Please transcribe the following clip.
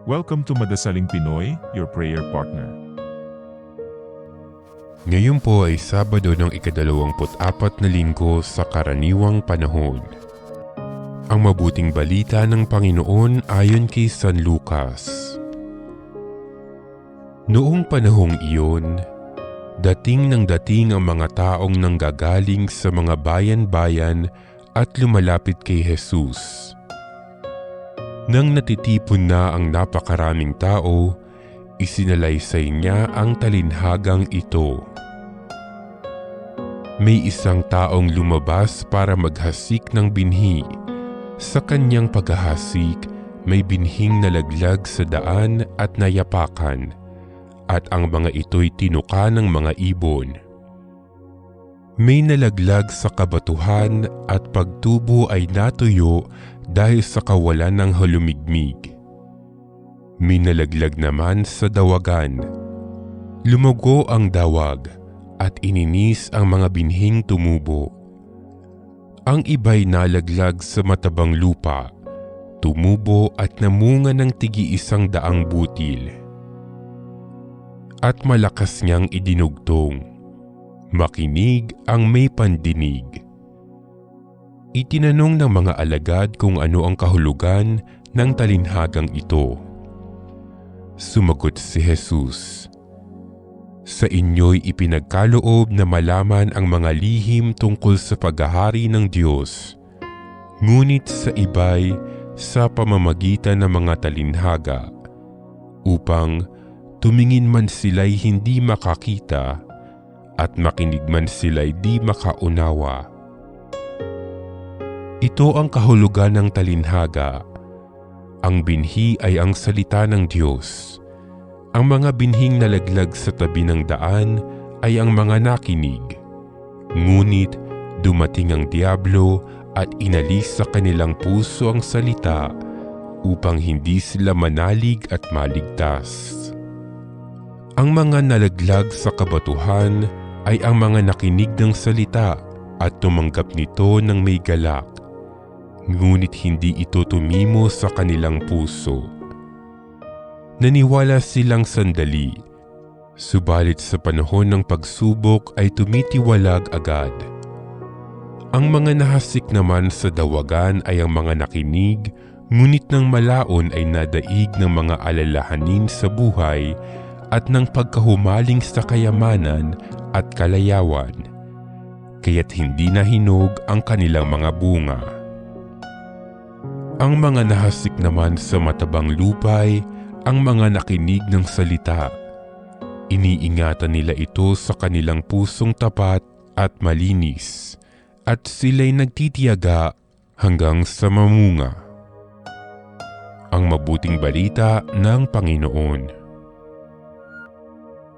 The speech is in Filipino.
Welcome to Madasaling Pinoy, your prayer partner. Ngayon po ay Sabado ng ika-24 na linggo sa karaniwang panahon. Ang mabuting balita ng Panginoon ayon kay San Lucas. Noong panahong iyon, dating ang mga taong nanggagaling sa mga bayan-bayan at lumalapit kay Jesus. Nang natitipon na ang napakaraming tao, isinalaysay niya ang talinhagang ito. May isang taong lumabas para maghasik ng binhi. Sa kanyang paghahasik, may binhing nalaglag sa daan at nayapakan, at ang mga ito'y tinuka ng mga ibon. May nalaglag sa kabatuhan at pagtubo ay natuyo dahil sa kawalan ng halumigmig. May nalaglag naman sa dawagan. Lumugo ang dawag at ininis ang mga binhing tumubo. Ang iba'y nalaglag sa matabang lupa, tumubo at namunga ng tig-100 butil. At malakas niyang idinugtong. Makinig ang may pandinig. Itinanong ng mga alagad kung ano ang kahulugan ng talinhagang ito. Sumagot si Jesus, "Sa inyo'y ipinagkaloob na malaman ang mga lihim tungkol sa paghahari ng Diyos, ngunit sa iba'y sa pamamagitan ng mga talinhaga, upang tumingin man sila'y hindi makakita at makinig man sila'y di makaunawa." Ito ang kahulugan ng talinhaga. Ang binhi ay ang salita ng Diyos. Ang mga binhing nalaglag sa tabi ng daan ay ang mga nakinig. Ngunit dumating ang Diablo at inalis sa kanilang puso ang salita upang hindi sila manalig at maligtas. Ang mga nalaglag sa kabatuhan ay ang mga nakinig ng salita at tumanggap nito ng may galak. Ngunit hindi ito tumimo sa kanilang puso. Naniwala silang sandali, subalit sa panahon ng pagsubok ay tumitiwalag agad. Ang mga nahasik naman sa dawagan ay ang mga nakinig, ngunit ng malaon ay nadaig ng mga alalahanin sa buhay at ng pagkahumaling sa kayamanan at kalayawan, kaya't hindi nahinog ang kanilang mga bunga. Ang mga nahasik naman sa matabang lupay, ang mga nakinig ng salita. Iniingatan nila ito sa kanilang pusong tapat at malinis, at sila'y nagtitiyaga hanggang sa mamunga. Ang mabuting balita ng Panginoon.